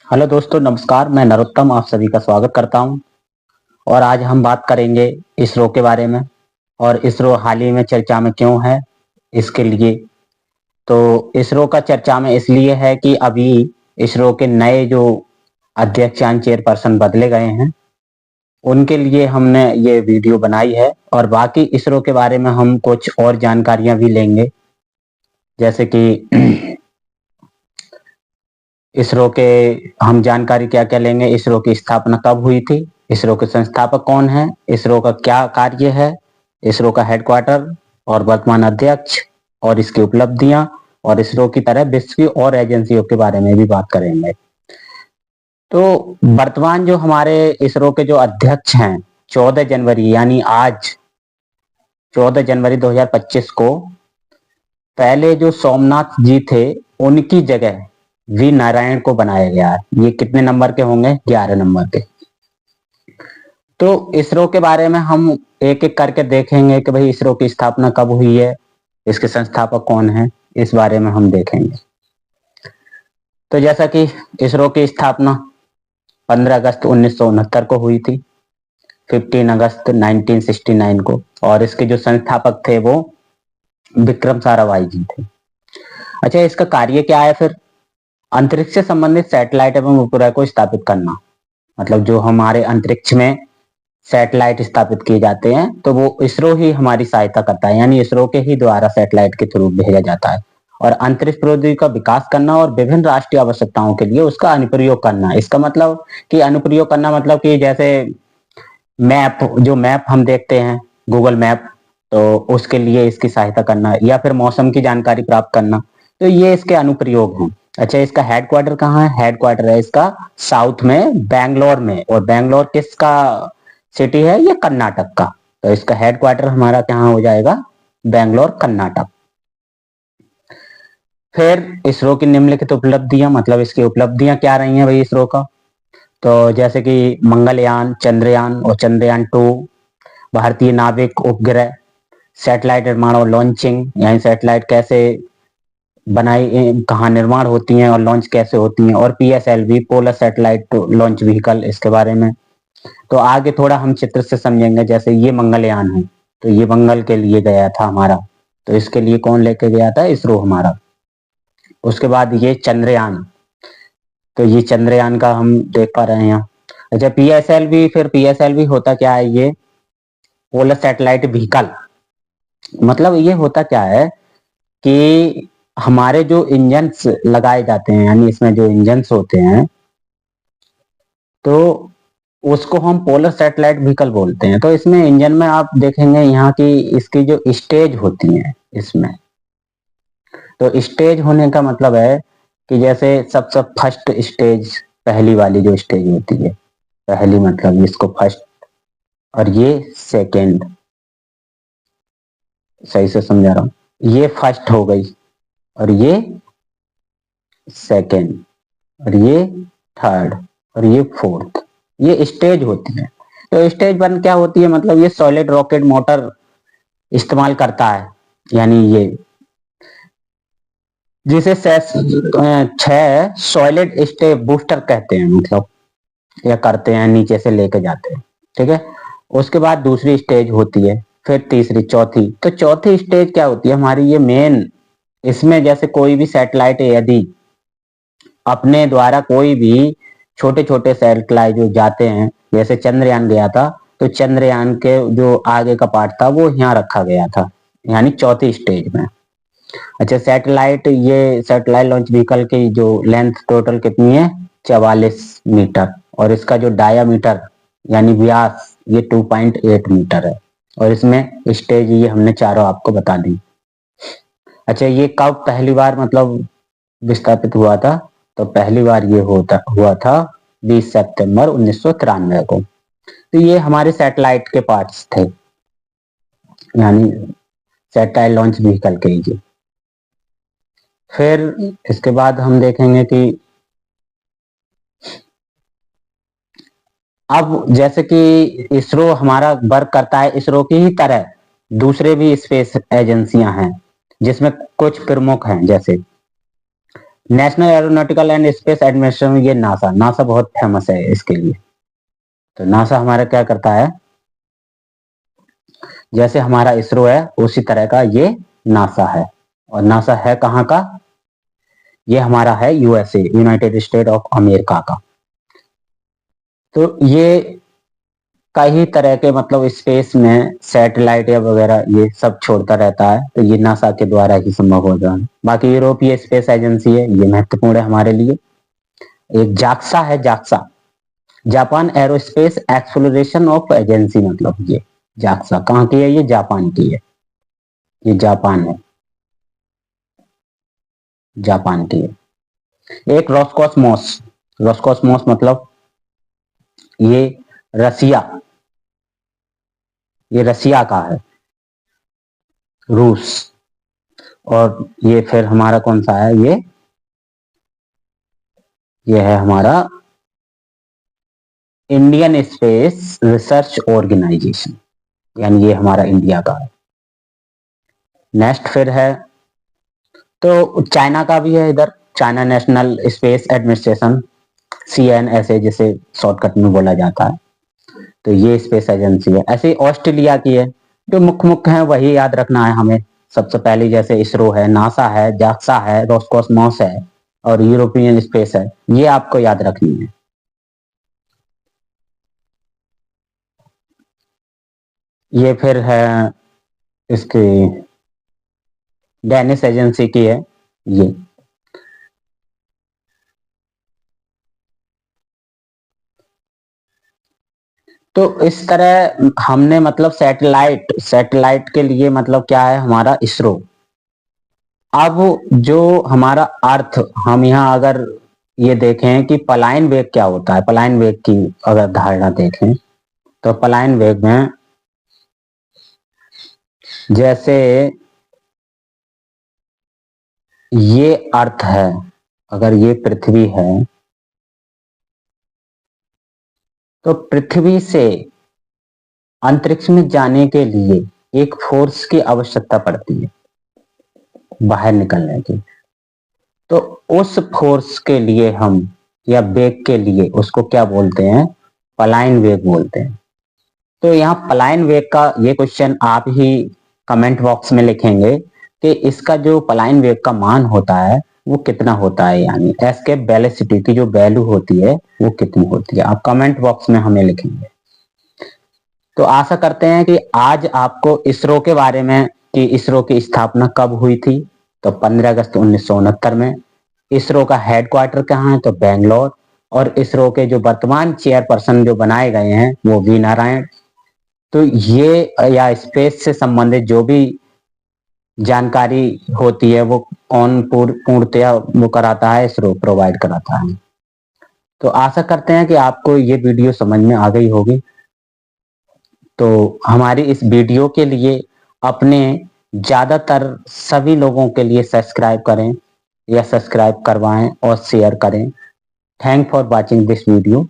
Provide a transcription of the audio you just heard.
Hello दोस्तों, नमस्कार। मैं नरोत्तम आप सभी का स्वागत करता हूं। और आज हम बात करेंगे इसरो के बारे में। और इसरो हाल ही में चर्चा में क्यों है, इसके लिए। तो इसरो का चर्चा में इसलिए है कि अभी इसरो के नए जो अध्यक्ष यानी चेयरपर्सन बदले गए हैं, उनके लिए हमने ये वीडियो बनाई है। और बाकी इसरो के बारे में हम कुछ और जानकारियां भी लेंगे, जैसे कि इसरो के हम जानकारी क्या क्या लेंगे। इसरो की स्थापना कब हुई थी, इसरो के संस्थापक कौन है, इसरो का क्या कार्य है, इसरो का हेडक्वार्टर और वर्तमान अध्यक्ष और इसकी उपलब्धियां, और इसरो की तरह विश्व की और एजेंसियों के बारे में भी बात करेंगे। तो वर्तमान जो हमारे इसरो के जो अध्यक्ष हैं, 14 जनवरी यानी आज 14 जनवरी 2025 को पहले जो सोमनाथ जी थे, उनकी जगह वी नारायण को बनाया गया है। ये कितने नंबर के होंगे? 11 नंबर के। तो इसरो के बारे में हम एक एक करके देखेंगे कि भाई इसरो की स्थापना कब हुई है, इसके संस्थापक कौन है, इस बारे में हम देखेंगे। तो जैसा कि इसरो की स्थापना 15 अगस्त 1969 को हुई थी, 15 अगस्त 1969 को। और इसके जो संस्थापक थे वो विक्रम साराभाई जी थे। अच्छा, इसका कार्य क्या है फिर? अंतरिक्ष से संबंधित सैटेलाइट एवं उपग्रह को स्थापित करना। मतलब जो हमारे अंतरिक्ष में सैटेलाइट स्थापित किए जाते हैं, तो वो इसरो ही हमारी सहायता करता है, यानी इसरो के ही द्वारा सैटेलाइट के थ्रू भेजा जाता है। और अंतरिक्ष प्रौद्योगिकी का विकास करना और विभिन्न राष्ट्रीय आवश्यकताओं के लिए उसका अनुप्रयोग करना। इसका मतलब कि अनुप्रयोग करना मतलब कि जैसे मैप, जो मैप हम देखते हैं गूगल मैप, तो उसके लिए इसकी सहायता करना, या फिर मौसम की जानकारी प्राप्त करना। तो ये इसके अनुप्रयोग हैं। अच्छा, इसका हेडक्वार्टर कहाँ है? हेडक्वार्टर है इसका साउथ में, बैंगलोर में। और बैंगलोर किसका सिटी है? ये कर्नाटक का। तो इसका हेडक्वार्टर हमारा कहाँ हो जाएगा? बैंगलोर, कर्नाटक। फिर इसरो की निम्नलिखित उपलब्धियां, मतलब इसकी उपलब्धियां क्या रही हैं भाई इसरो का? तो जैसे कि मंगलयान, चंद्रयान और चंद्रयान 2, भारतीय नाविक उपग्रह, सैटेलाइट निर्माण और लॉन्चिंग, यानी सैटेलाइट कैसे बनाई, कहाँ निर्माण होती हैं और लॉन्च कैसे होती हैं। और PSLV, polar satellite launch vehicle, इसके बारे में। तो आगे थोड़ा हम चित्र से समझेंगे। जैसे ये मंगलयान है, तो ये मंगल के लिए गया था हमारा, तो इसके लिए कौन लेके गया था? इसरो हमारा। उसके बाद ये चंद्रयान, तो ये चंद्रयान का हम देख पा रहे हैं यहाँ। अच्छा, PSLV, फिर PSLV होता क्या है? ये पोलर सैटेलाइट व्हीकल। मतलब ये होता क्या है कि हमारे जो इंजन्स लगाए जाते हैं, यानी इसमें जो इंजन्स होते हैं, तो उसको हम पोलर सैटेलाइट व्हीकल बोलते हैं। तो इसमें इंजन में आप देखेंगे यहाँ की इसकी जो स्टेज होती है इसमें, तो स्टेज होने का मतलब है कि जैसे सबसे फर्स्ट स्टेज, पहली वाली जो स्टेज होती है, पहली मतलब इसको फर्स्ट, और ये सेकेंड। सही से समझा रहा हूँ? ये फर्स्ट हो गई, और ये सेकेंड, और ये थर्ड, और ये फोर्थ। ये स्टेज होती है। तो स्टेज वन क्या होती है? मतलब ये सॉलिड रॉकेट मोटर इस्तेमाल करता है, यानी ये जिसे 6 सॉलिड स्टेप बूस्टर कहते हैं, मतलब या करते हैं, नीचे से लेके जाते हैं। ठीक है। उसके बाद दूसरी स्टेज होती है, फिर तीसरी, चौथी। तो चौथी स्टेज क्या होती है हमारी? ये मेन, इसमें जैसे कोई भी सैटेलाइट यदि अपने द्वारा कोई भी छोटे छोटे सैटेलाइट जो जाते हैं, जैसे चंद्रयान गया था, तो चंद्रयान के जो आगे का पार्ट था वो यहाँ रखा गया था, यानी चौथी स्टेज में। अच्छा, सैटेलाइट, ये सैटेलाइट लॉन्च व्हीकल की जो लेंथ टोटल कितनी है? 44 मीटर। और इसका जो डायामीटर यानी व्यास, ये 2.8 मीटर है। और इसमें स्टेज ये हमने चारों आपको बता दी। अच्छा, ये कब पहली बार मतलब विस्थापित हुआ था? तो पहली बार ये हुआ था 20 सितंबर 1993 को। तो ये हमारे सैटेलाइट के पार्ट्स थे, यानी सैटेलाइट लॉन्च व्हीकल के लिए। फिर इसके बाद हम देखेंगे कि अब जैसे कि इसरो हमारा वर्क करता है, इसरो की ही तरह दूसरे भी स्पेस एजेंसियां हैं, जिसमें कुछ प्रमुख हैं। जैसे national aeronautical and space administration, ये नासा, नासा बहुत फेमस है इसके लिए। तो नासा हमारा क्या करता है, जैसे हमारा इसरो है उसी तरह का ये नासा है। और नासा है कहाँ का, ये हमारा है USA, United state of America का। तो ये कई तरह के मतलब स्पेस में सैटेलाइट या वगैरह ये सब छोड़ता रहता है, तो ये नासा के द्वारा ही संभव हो जाए। बाकी यूरोपीय स्पेस एजेंसी है, ये महत्वपूर्ण है हमारे लिए। एक जाक्सा है, JAXA, Japan aerospace exploration of agency, मतलब ये जाक्सा कहाँ की है, ये जापान की है, ये जापान है, जापान की है। एक रोस्कोसमोस, रोस्कोसमोस मतलब ये रसिया, ये रसिया का है, रूस। और ये फिर हमारा कौन सा है, ये है हमारा इंडियन स्पेस रिसर्च ऑर्गेनाइजेशन, यानी ये हमारा इंडिया का है। नेक्स्ट फिर है, तो चाइना का भी है इधर, China national space administration, CNSA जिसे शॉर्टकट में बोला जाता है। तो ये स्पेस एजेंसी है। ऐसे ही ऑस्ट्रेलिया की है, जो मुख्य मुख्य है वही याद रखना है हमें। सबसे पहले जैसे इसरो है, नासा है, जाक्सा है, रोस्कोसमोस है और यूरोपियन स्पेस है, ये आपको याद रखनी है। ये फिर है इसकी डेनिस एजेंसी की है ये। तो इस तरह हमने मतलब सैटेलाइट, सैटेलाइट के लिए मतलब क्या है हमारा इसरो। अब जो हमारा अर्थ, हम यहाँ अगर ये देखें कि पलायन वेग क्या होता है, पलायन वेग की अगर धारणा देखें, तो पलायन वेग में जैसे ये अर्थ है, अगर ये पृथ्वी है, तो पृथ्वी से अंतरिक्ष में जाने के लिए एक फोर्स की आवश्यकता पड़ती है बाहर निकलने की। तो उस फोर्स के लिए हम, या वेग के लिए, उसको क्या बोलते हैं, पलायन वेग बोलते हैं। तो यहाँ पलायन वेग का ये क्वेश्चन आप ही कमेंट बॉक्स में लिखेंगे कि इसका जो पलायन वेग का मान होता है वो कितना होता है, यानी एस्केप वेलोसिटी की जो वैल्यू होती है वो कितनी होती है, आप कमेंट बॉक्स में हमें लिखेंगे। तो आशा करते हैं कि आज आपको इसरो के बारे में, कि इसरो की स्थापना कब हुई थी, तो 15 अगस्त 1969 में। इसरो का हेडक्वार्टर कहाँ है, तो बेंगलोर। और इसरो के जो वर्तमान चेयरपर्सन जो बनाए गए हैं वो वी नारायण। तो ये या स्पेस से संबंधित जो भी जानकारी होती है वो कौन पूर्णतया वो कराता है, इसरो प्रोवाइड कराता है। तो आशा करते हैं कि आपको ये वीडियो समझ में आ गई होगी। तो हमारी इस वीडियो के लिए अपने ज्यादातर सभी लोगों के लिए सब्सक्राइब करें, या सब्सक्राइब करवाएं और शेयर करें। Thank for watching this video.